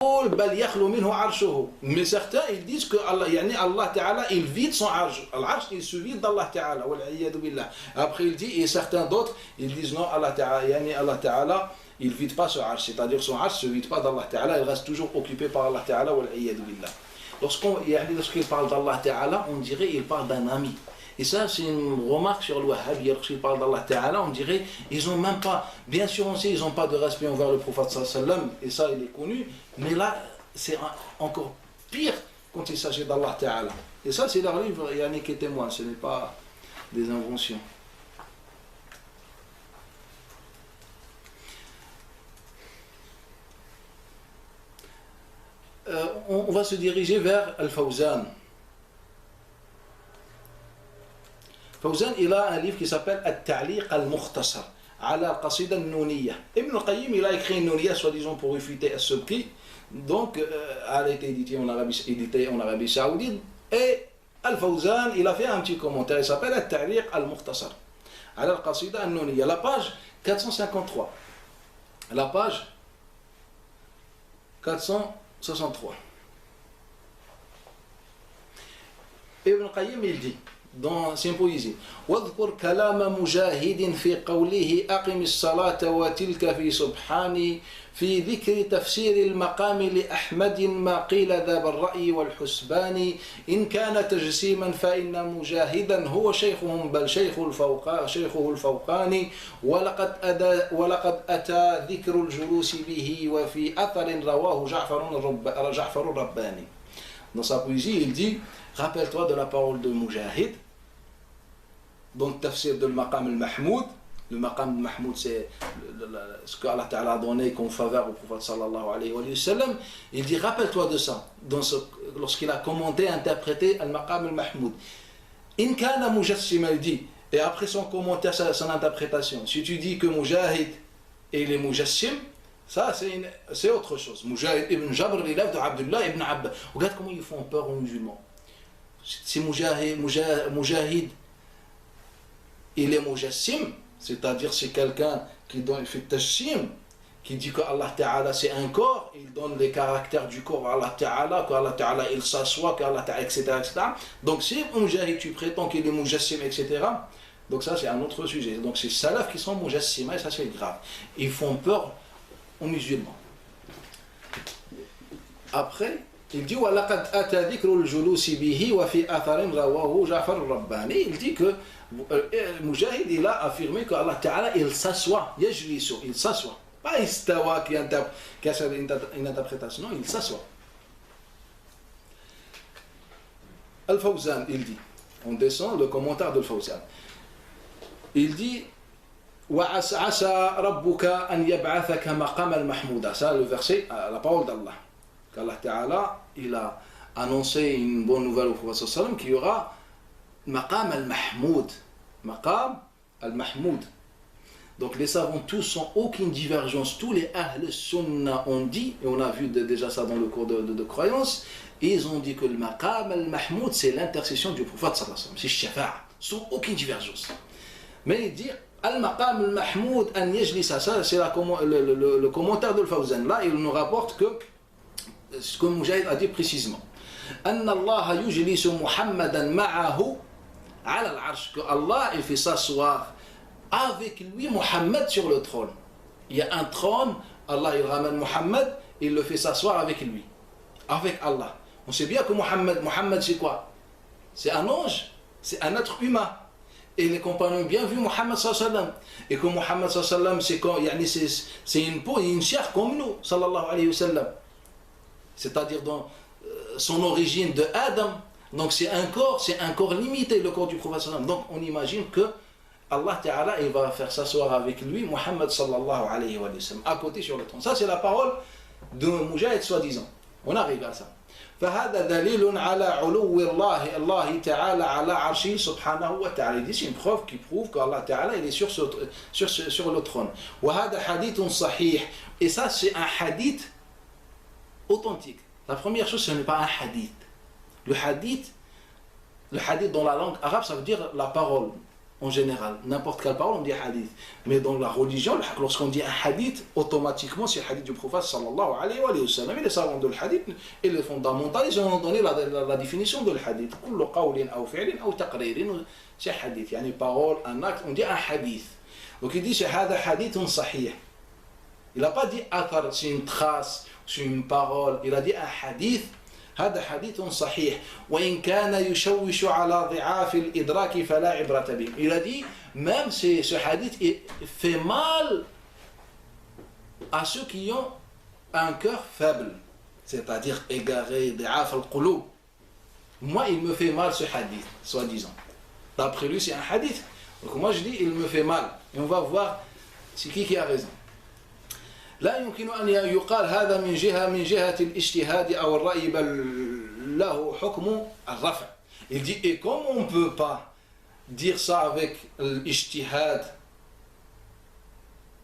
بل يخلو منه عرشه. Mais certains ils disent que Allah, يعني Allah Ta'ala il vide son arsh. L'arsh il se vide d'Allah Ta'ala. Wal'iyadu billah. Après il dit, et certains d'autres ils disent non, Allah Ta'ala, يعني Allah Ta'ala il vide pas ce arsh. C'est-à-dire son arsh se vide pas d'Allah Ta'ala, il reste toujours occupé par Allah Ta'ala. Wal'iyadu billah. Lorsqu'il parle d'Allah Ta'ala, on dirait il parle d'un ami. Et ça, c'est une remarque sur le Wahhabi. Lorsqu'ils parlent d'Allah Ta'ala, on dirait, ils n'ont même pas, bien sûr on sait, ils n'ont pas de respect envers le prophète sallallahu alayhi wa sallam, et ça il est connu, mais là, c'est encore pire quand il s'agit d'Allah Ta'ala. Et ça, c'est leur livre, Yannick qui est témoin, ce n'est pas des inventions. On va se diriger vers Al-Fawzan. Fawzan, il a un livre qui s'appelle Al-Ta'liq al-Mukhtasar ala al-Qasida al-Nouniyya. Ibn al-Qayyim, il a écrit une Nouniyya, soi-disant pour réfuter As-Subki. Donc, elle a été éditée en Arabie Saoudite. Et Al-Fawzan, il a fait un petit commentaire. Il s'appelle Al-Ta'liq al-Mukhtasar ala al-Qasida al-Nouniyya. La page 453. La page 463. Ibn al-Qayyim, il dit dans ses poésies واذكر كلام مجاهد في قوله أقم الصلاة وتلك في سبحاني في ذكر تفسير المقام لأحمد ما قيل ذا بالرأي والحسبان إن كان تجسيما فإن مجاهدا هو شيخهم بل شيخه الفوقاني ولقد أتى ذكر الجلوس به وفي أثر رواه جعفر الرباني. Dans sa poésie il dit, rappelle-toi de la parole de Mujahid dans le tafsir de Maqam al-Mahmoud. Le Maqam al-Mahmoud, c'est ce que Allah Ta'ala a donné comme faveur au prophète sallallahu alayhi wa sallam. Il dit, rappelle-toi de ça, lorsqu'il a commenté, interprété al-Maqam al-Mahmoud. In kana mujassima, il dit, et après son commentaire, son interprétation, si tu dis que Mujahid et les mujassim, ça c'est autre chose. Mujahid ibn Jabr, l'élève de Abdullah ibn Abbas. Regarde comment ils font peur aux musulmans. C'est Mujahid il est mujassim, c'est-à-dire c'est quelqu'un qui fait tajsim, qui dit que Allah Ta'ala c'est un corps, il donne les caractères du corps à Allah Ta'ala, qu'Allah Ta'ala il s'assoit, qu'Allah Ta'ala, etc., etc. Donc si Mujahid tu prétends qu'il est mujassim, etc., donc ça c'est un autre sujet. Donc c'est salaf qui sont mujassim, et ça c'est grave. Ils font peur aux musulmans. Après, il dit وَلَقَدْ أَتَى ذِكْرُ الْجُلُوسِ بِهِ وَفِي أَثَرٍ رَوَاهُ جَعْفَرُ الرَّبَّانِي. Il dit que Mujahid il a affirmé que Allah Ta'ala il s'assoit, yajlisu, il s'assoit. Pas istawa qui a une interprétation, non, il s'assoit. Al-Fawzan, il dit, on descend le commentaire de Al-Fawzan. Il dit وَعَسَى رَبُّكَ أَنْ يَبْعَثَكَ مَقَامَ الْمَحْمُودَ. Ça, le verset, la parole d'Allah. Qu'Allah Ta'ala, il a annoncé une bonne nouvelle au prophète sallallahu alayhi wa sallam qu'il y aura Maqam al-Mahmoud. Maqam al-Mahmoud. Donc les savants tous sans aucune divergence, tous les Ahl Sunnah ont dit, et on a vu déjà ça dans le cours de croyance, ils ont dit que le Maqam al-Mahmoud c'est l'intercession du prophète sallallahu alayhi wa sallam, c'est Shafa'a, sans aucune divergence. Mais il dit Al-Maqam al-Mahmoud an yajlisa, ça c'est le commentaire de Al-Fawzan. Là il nous rapporte que ce que Mujahid a dit précisément. Anna Allah yujlisu Muhammadan ma'ahu ala al-arsh, que Allah il fait s'asseoir avec lui Muhammad sur le trône. Il y a un trône, Allah il ramène Muhammad, il le fait s'asseoir avec lui, avec Allah. On sait bien que Muhammad c'est quoi? C'est un ange, c'est un être humain. Et les compagnons ont bien vu Muhammad sallallahu alayhi wa sallam. Et que Muhammad sallallahu alayhi wa sallam c'est une peau et une chair comme nous sallallahu alayhi wa sallam. C'est-à-dire dans son origine de Adam. Donc c'est un corps limité, le corps du prophète sallallahu alayhi wa sallam. Donc on imagine que Allah Ta'ala il va faire s'asseoir avec lui Muhammad sallallahu alayhi wa sallam à côté sur le trône. Ça c'est la parole de Mujahid soi-disant. On arrive à ça. فهذا دليل على علو الله تعالى على عرشه سبحانه وتعالى. C'est une preuve qui prouve qu'Allah Ta'ala il est sur le trône. وهذا حديث صحيح. Et ça c'est un hadith authentique. La première chose, ce n'est pas un hadith. Le hadith dans la langue arabe, ça veut dire la parole. en général. N'importe quelle parole, on dit hadith. Mais dans la religion, lorsqu'on dit un hadith, automatiquement, c'est le hadith du prophète sallallahu alayhi wa sallam. Et les savants de hadith et les fondamentalistes ont donné la définition de hadith. كل قول أو فعل أو تقرير c'est hadith. يعني parole, un acte, on dit un hadith. Donc il dit c'est هذا حديث صحيح. Il n'a pas dit athar, c'est une trace, c'est une parole. Il a dit un hadith. هذا حديث صحيح وإن كان يشوش على ضعاف الإدراك فلا عبرة به. Il a dit même si ce hadith fait mal à ceux qui ont un cœur faible, c'est-à-dire égaré, ضعاف القلوب. Moi il me fait mal ce hadith, soi-disant. D'après lui c'est un hadith. Donc moi je dis il me fait mal. Et on va voir c'est qui a raison. لا يمكن أن يقال هذا من جهة الاجتهاد أو الرأي بل له حكم الرفع. Il dit et comme on ne peut pas dire ça avec l'ijtihad,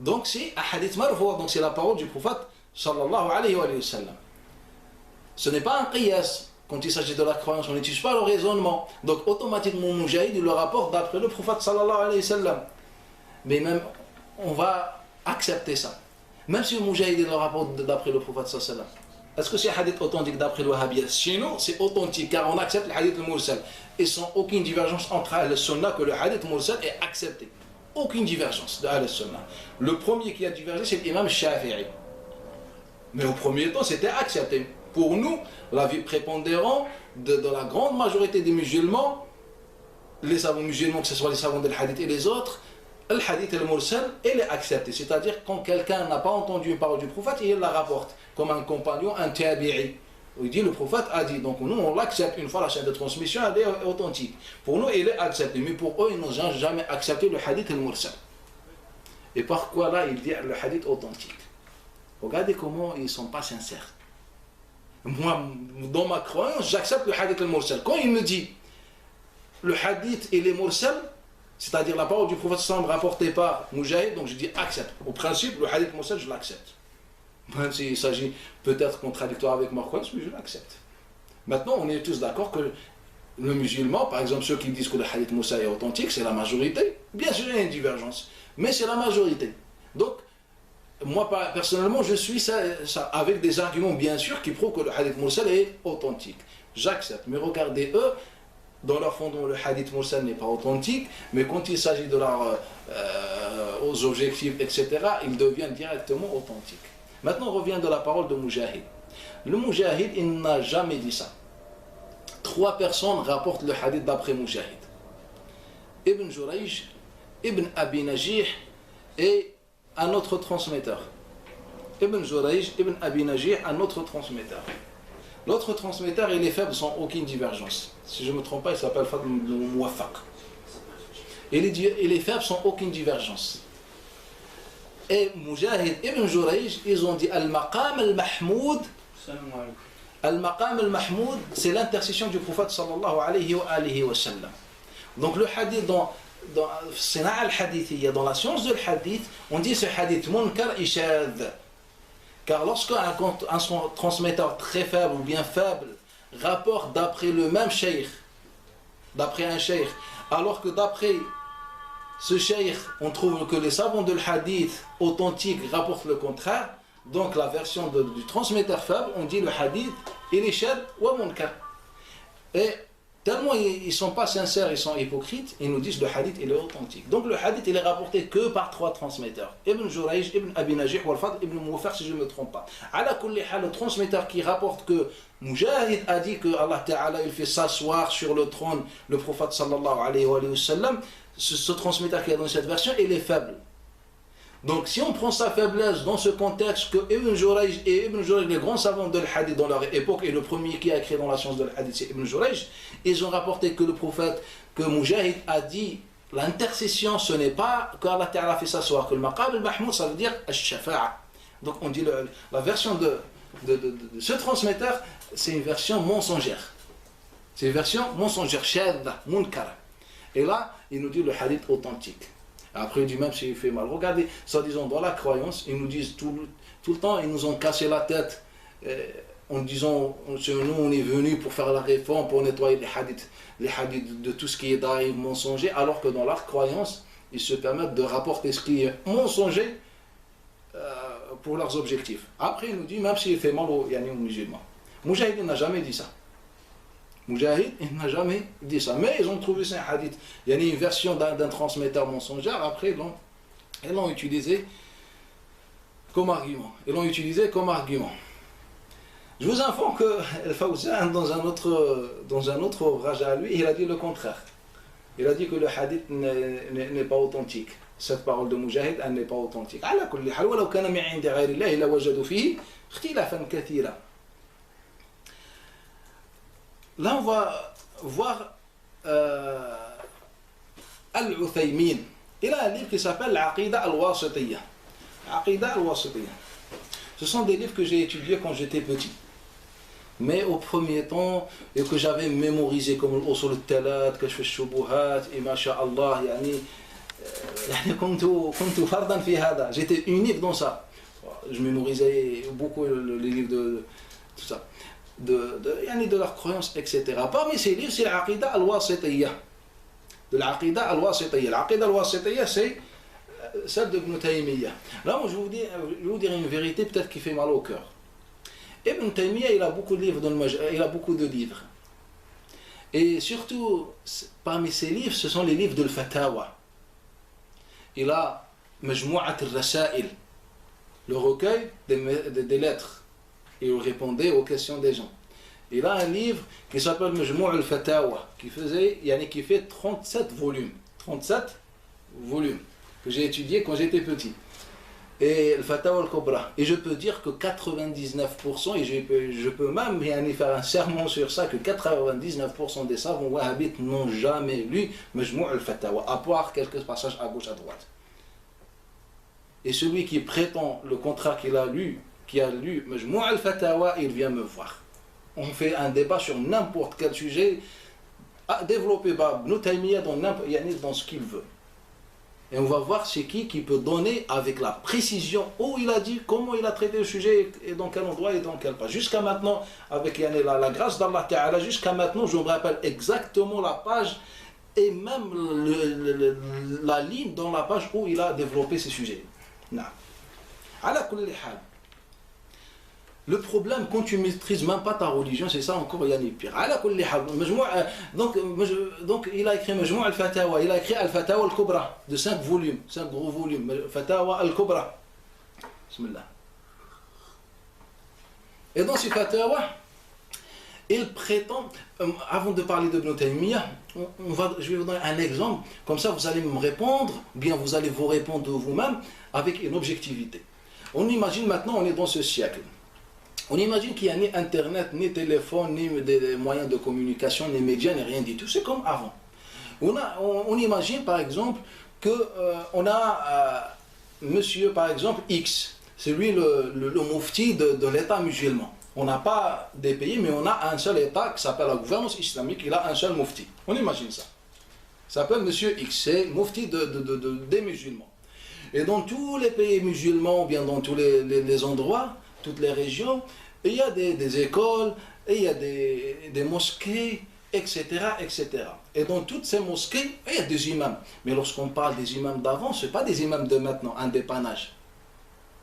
donc c'est un hadith marfou, donc c'est la parole du prophète sallallahu alayhi wa sallam. Ce n'est pas un qiyas. Quand il s'agit de la croyance, on n'utilise pas le raisonnement. Donc automatiquement Mujahid il le rapporte d'après le prophète sallallahu alayhi wa sallam. Mais même on va accepter ça. Même si le Mujahid le rapporte d'après le prophète sallallahu alayhi wa sallam. Est-ce que c'est un hadith authentique d'après le Wahhabiyya? Chez nous, c'est authentique car on accepte le hadith mursal. Et sans aucune divergence entre Ahl-Sunnah que le hadith mursal est accepté. Aucune divergence de Ahl-Sunnah. Le premier qui a divergé, c'est l'imam Shafi'i. Mais au premier temps, c'était accepté. Pour nous, l'avis prépondérant de la grande majorité des musulmans, les savants musulmans, que ce soit les savants de hadith et les autres, le hadith al-mursal, il est accepté. C'est-à-dire quand quelqu'un n'a pas entendu une parole du prophète, il la rapporte. Comme un compagnon, un tabi'i. Il dit le prophète a dit. Donc nous, on l'accepte une fois la chaîne de transmission, elle est authentique. Pour nous, il est accepté. Mais pour eux, ils n'ont jamais accepté le hadith al-mursal. Et pourquoi là, il dit le hadith authentique? Regardez comment ils ne sont pas sincères. Moi, dans ma croyance, j'accepte le hadith al-mursal. Quand il me dit le hadith il est mursal, c'est-à-dire la parole du prophète sallam rapportée par Mujahid, donc je dis accepte. Au principe, le hadith mursal, je l'accepte. Même s'il s'agit peut-être contradictoire avec ma croyance, mais je l'accepte. Maintenant, on est tous d'accord que le musulman, par exemple ceux qui disent que le hadith mursal est authentique, c'est la majorité. Bien sûr, il y a une divergence, mais c'est la majorité. Donc, moi personnellement, je suis ça avec des arguments bien sûr qui prouvent que le hadith mursal est authentique. J'accepte. Mais regardez eux, dans leur fondement, le hadith mursal n'est pas authentique, mais quand il s'agit de leurs aux objectifs, etc., ils deviennent directement authentiques. Maintenant, on revient de la parole de Mujahid. Le Mujahid, il n'a jamais dit ça. 3 personnes rapportent le hadith d'après Mujahid. Ibn Jurayj, Ibn Abi Najih et un autre transmetteur. Ibn Jurayj, Ibn Abi Najih, un autre transmetteur. L'autre transmetteur, il est faible sans aucune divergence. Si je ne me trompe pas, il s'appelle Fadl Muwaffaq. Il est faible sans aucune divergence. Et Mujahid Ibn Jurayj, ils ont dit Al-Maqam al-Mahmoud. Al-Maqam al-Mahmoud, c'est l'intercession du prophète sallallahu alayhi wa sallam. Donc le hadith dans Sina al-Hadithiyya, dans la science du hadith, on dit ce hadith munkar ishad. Car lorsqu'un transmetteur très faible ou bien faible rapporte d'après le même cheikh, d'après un cheikh, alors que d'après ce cheikh, on trouve que les savants de hadith authentiques rapportent le contraire, donc la version du transmetteur faible, on dit le hadith, il est shad ou munkar. Et tellement ils ne sont pas sincères, ils sont hypocrites, ils nous disent le hadith il est authentique. Donc le hadith il est rapporté que par 3 transmetteurs. Ibn Jurayj, Ibn Abi Najih, Wal-Fadl, Ibn Muwaffaq si je ne me trompe pas. Ala kulli hal, le transmetteur qui rapporte que Mujahid a dit que Allah Ta'ala il fait s'asseoir sur le trône le prophète sallallahu alayhi wa sallam, ce transmetteur qui a donné cette version, il est faible. Donc si on prend sa faiblesse dans ce contexte que Ibn Jurayj et Ibn Jurayj, les grands savants de l'hadith dans leur époque, et le premier qui a écrit dans la science de l'hadith c'est Ibn Jurayj, ils ont rapporté que le prophète, que Mujahid a dit l'intercession ce n'est pas qu'Allah Ta'ala fait s'asseoir, que le maqam al-mahmoud ça veut dire al-shafa'a. Donc on dit la version de ce transmetteur c'est une version mensongère. C'est une version mensongère, shadda, munkara. Et là il nous dit le hadith authentique. Après, il dit même s'il fait mal. Regardez, soi-disant dans la croyance, ils nous disent tout le temps, ils nous ont cassé la tête en disant nous on est venu pour faire la réforme, pour nettoyer les hadiths de tout ce qui est daïf, mensonger, alors que dans leur croyance, ils se permettent de rapporter ce qui est mensonger pour leurs objectifs. Après, il nous dit, même s'il fait mal aux musulmans. Moujahid, il n'a jamais dit ça. Moujahid, il n'a jamais dit ça. Mais ils ont trouvé ça un hadith. Il y a une version d'un transmetteur mensongère. Après, ils l'ont utilisé comme argument. Je vous informe que Al-Fawzan, dans un autre ouvrage à lui, il a dit le contraire. Il a dit que le hadith n'est pas authentique. Cette parole de Moujahid, elle n'est pas authentique. على كل حال ولو كان من عند غير الله لوجدوا فيه اختلافا كثيرا. Là, on va voir Al-Uthaymin. Il a un livre qui s'appelle L'Aqida Al-Wasitiyya. L'Aqida Al-Wasitiyya. Ce sont des livres que j'ai étudiés quand j'étais petit. Mais au premier temps, et que j'avais mémorisé comme l'Usul al-Talat, Kashf al-Shubuhat, et masha'Allah, كنت فردا في هذا. J'étais unique dans ça. Je mémorisais beaucoup les livres de tout ça. De leurs croyances, etc. Parmi ces livres, c'est l'Aqida al-Wasitiyya. De l'Aqida al-Wasitiyya. L'Aqida al-Wasitiyya, c'est celle de Ibn Taymiyyah. Là, moi, je vais vous dire une vérité peut-être qui fait mal au cœur. Ibn Taymiyyah, il a beaucoup de livres. Et surtout, parmi ces livres, ce sont les livres de l'Fatawa. Il a Majmou'at al-Rasail, le recueil des lettres. Et il répondait aux questions des gens. Il a un livre qui s'appelle Majmou' al-Fatawa, qui fait 37 volumes. 37 volumes que j'ai étudiés quand j'étais petit. Et le Fatawa al-Kubra. Et je peux dire que 99%, et je peux même faire un sermon sur ça, que 99% des savants wahhabites n'ont jamais lu Majmou' al-Fatawa, à part quelques passages à gauche, à droite. Et celui qui prétend le contraire qui a lu Majmou' al-Fatawa, il vient me voir. On fait un débat sur n'importe quel sujet, développé par Ibn Taymiyyah dans ce qu'il veut. Et on va voir c'est qui peut donner avec la précision où il a dit, comment il a traité le sujet et dans quel endroit et dans quel pas. Jusqu'à maintenant, avec la grâce d'Allah Ta'ala, jusqu'à maintenant, je me rappelle exactement la page et même la ligne dans la page où il a développé ces sujets. Non. Ala kulli hal. Le problème, quand tu ne maîtrises même pas ta religion, c'est ça encore, il y a pire. Donc, il a écrit Majmou' al-Fatawa, il a écrit Al-Fatawa al-Kubra, de 5 volumes, 5 gros volumes, Fatawa al-Kubra. Bismillah. Et dans ce Fatawa, il prétend, avant de parler de Ibn Taymiyyah, je vais vous donner un exemple, comme ça vous allez me répondre, bien vous allez vous répondre vous-même, avec une objectivité. On imagine maintenant, on est dans ce siècle. On imagine qu'il n'y a ni Internet, ni téléphone, ni des moyens de communication, ni médias, ni rien du tout. C'est comme avant. On imagine par exemple qu'on a monsieur, par exemple, X. C'est lui le mufti de l'État musulman. On n'a pas des pays, mais on a un seul État qui s'appelle la gouvernance islamique. Il a un seul mufti. On imagine ça. Il s'appelle monsieur X. C'est mufti des musulmans. Et dans tous les pays musulmans, ou bien dans tous les endroits, toutes les régions, il y a des écoles, et il y a des mosquées, etc., etc. Et dans toutes ces mosquées, il y a des imams. Mais lorsqu'on parle des imams d'avant, ce n'est pas des imams de maintenant, un dépannage.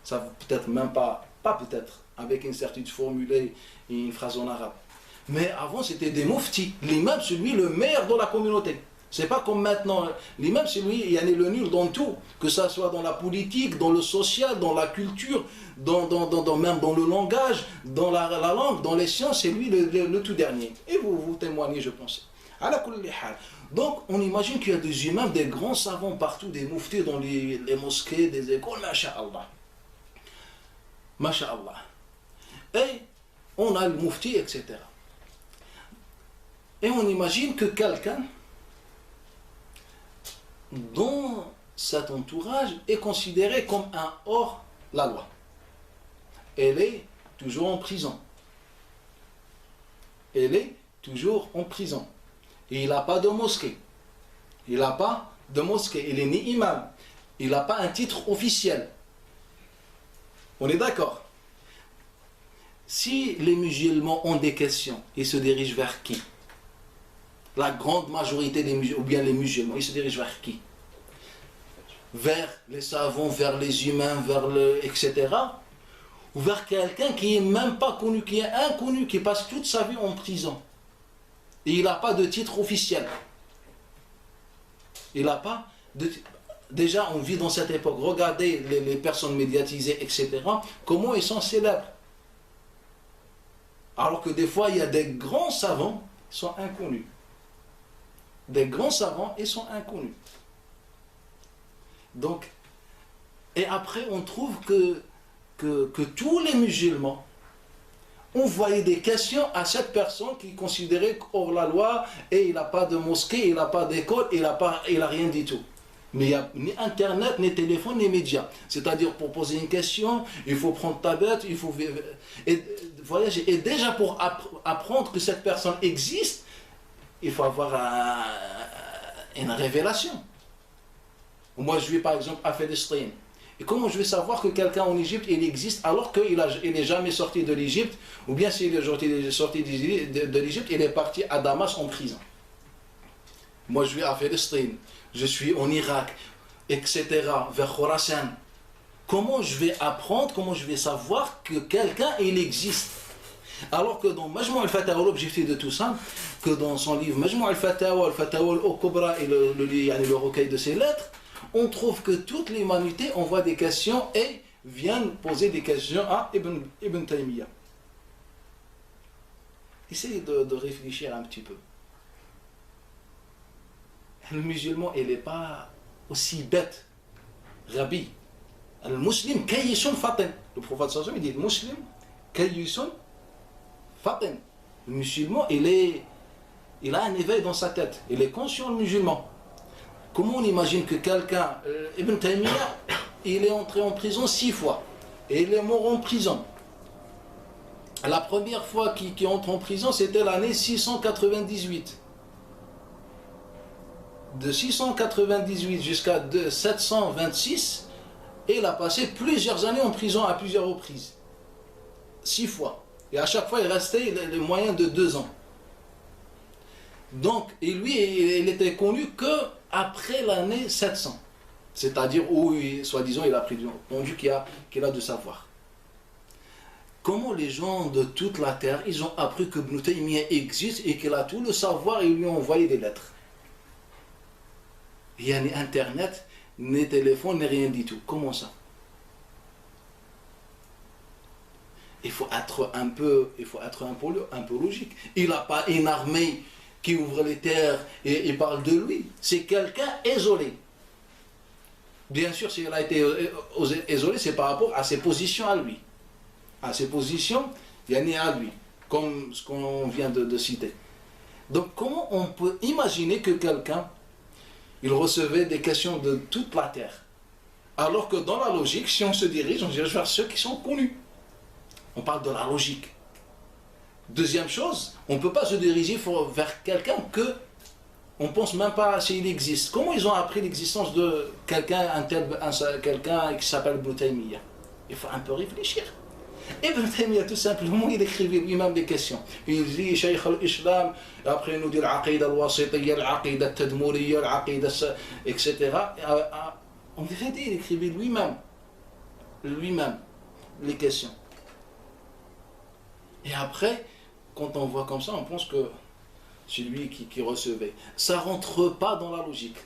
Ça peut-être même pas peut-être, avec une certitude formulée, une phrase en arabe. Mais avant, c'était des muftis. L'imam, c'est lui le meilleur dans la communauté. C'est pas comme maintenant. L'imam, c'est lui, il y a le nul dans tout, que ça soit dans la politique, dans le social, dans la culture, même dans le langage, dans la langue, dans les sciences, c'est lui le tout dernier. Et vous témoignez, je pense. Donc, on imagine qu'il y a des imams, des grands savants partout, des muftis dans les mosquées, des écoles, masha'Allah. Masha'Allah. Et on a le mufti, etc. Et on imagine que quelqu'un dont cet entourage est considéré comme un hors la loi. Elle est toujours en prison. Elle est toujours en prison. Et il n'a pas de mosquée. Il n'a pas de mosquée. Il est ni imam. Il n'a pas un titre officiel. On est d'accord. Si les musulmans ont des questions, ils se dirigent vers qui? La grande majorité des musulmans, ou bien les musulmans, ils se dirigent vers qui? Vers les savants, vers les humains, etc. Ou vers quelqu'un qui n'est même pas connu, qui est inconnu, qui passe toute sa vie en prison. Et il n'a pas de titre officiel. Il n'a pas de... Déjà, on vit dans cette époque. Regardez les personnes médiatisées, etc. Comment ils sont célèbres. Alors que des fois, il y a des grands savants qui sont inconnus. Des grands savants, ils sont inconnus. Donc, et après, on trouve que tous les musulmans ont envoyé des questions à cette personne qui est considérée hors la loi, et il n'a pas de mosquée, il n'a pas d'école, il n'a rien du tout. Mais il n'y a ni internet, ni téléphone, ni médias. C'est-à-dire, pour poser une question, il faut prendre ta bête, il faut voyager. Et déjà, pour apprendre que cette personne existe, il faut avoir une révélation. Moi, je vais par exemple à Palestine. Et comment je vais savoir que quelqu'un en Égypte, il existe alors qu'il n'est jamais sorti de l'Égypte, ou bien s'il est sorti de l'Égypte, il est parti à Damas en prison. Moi, je vais à Palestine, je suis en Irak, etc., vers Khorasan. Comment je vais apprendre, comment je vais savoir que quelqu'un, il existe? Alors que dans Majmou al-Fatawa, l'objectif de tout ça, que dans son livre Majmou al-Fatawa, al-Fatawa al-Kubra et le recueil de ses lettres, on trouve que toute l'humanité envoie des questions et vient poser des questions à Ibn Taymiyyah. Essayez de réfléchir un petit peu. Le musulman, il n'est pas aussi bête. Rabbi. Le musulman, kayyisun fatin. Le prophète sallallahu alayhi wa sallam, il dit, le musulman, kayyisun fatin. Le musulman, il a un éveil dans sa tête. Il est conscient, le musulman. Comment on imagine que quelqu'un, Ibn Taymiyyah, il est entré en prison 6 fois. Et il est mort en prison. La première fois qu'il entre en prison, c'était l'année 698. De 698 jusqu'à 726, il a passé plusieurs années en prison à plusieurs reprises. 6 fois. Et à chaque fois, il restait le moyen de 2 ans. Donc, et lui, il était connu qu'après l'année 700. C'est-à-dire où, soi-disant, il a pris du rendu qu'il a de savoir. Comment les gens de toute la terre, ils ont appris que Ibn Taymiyyah existe et qu'il a tout le savoir et ils lui ont envoyé des lettres. Il n'y a ni internet, ni téléphone, ni rien du tout. Comment ça? Il faut être un peu logique. Il n'a pas une armée qui ouvre les terres et parle de lui. C'est quelqu'un isolé. Bien sûr, s'il a été isolé, c'est par rapport à ses positions à lui. À ses positions, il y a ni à lui, comme ce qu'on vient de citer. Donc, comment on peut imaginer que quelqu'un, il recevait des questions de toute la terre? Alors que dans la logique, si on se dirige vers ceux qui sont connus. On parle de la logique. Deuxième chose, on ne peut pas se diriger vers quelqu'un que on ne pense même pas s'il existe. Comment ils ont appris l'existence de quelqu'un qui s'appelle Ibn Taymiyyah? Il faut un peu réfléchir. Ibn Taymiyyah, tout simplement, il écrivait lui-même des questions. Il dit Shaykh al-Islam, après il nous dit l'aqida al-wasitiyya, l'aqida al-tadmouriyya, l'aqida, etc. En vérité, il écrivait lui-même les questions. Et après, quand on voit comme ça, on pense que c'est lui qui recevait. Ça ne rentre pas dans la logique.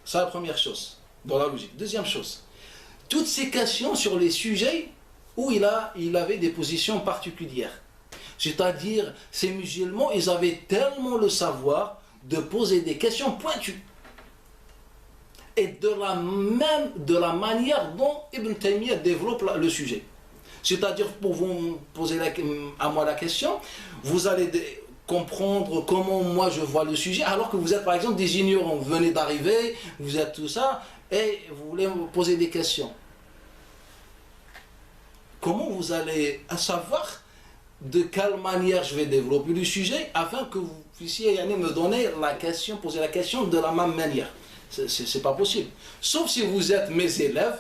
C'est la première chose, dans la logique. Deuxième chose, toutes ces questions sur les sujets où il avait des positions particulières. C'est-à-dire, ces musulmans, ils avaient tellement le savoir de poser des questions pointues. Et de la manière dont Ibn Taymiyyah développe le sujet. C'est-à-dire, pour vous poser à moi la question, vous allez comprendre comment moi je vois le sujet, alors que vous êtes par exemple des ignorants, vous venez d'arriver, vous êtes tout ça, et vous voulez me poser des questions. Comment vous allez savoir de quelle manière je vais développer le sujet afin que vous puissiez me donner la question, poser la question de la même manière? C'est pas possible. Sauf si vous êtes mes élèves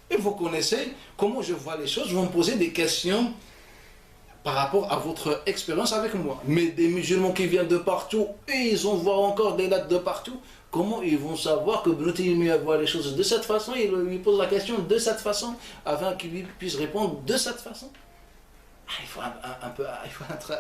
et vous connaissez comment je vois les choses, vous me posez des questions par rapport à votre expérience avec moi. Mais des musulmans qui viennent de partout, et ils envoient encore des lettres de partout, comment ils vont savoir que Ibn Taymiyyah voit les choses de cette façon, ils lui posent la question de cette façon, afin qu'il puisse répondre de cette façon? Il faut un peu, il faut être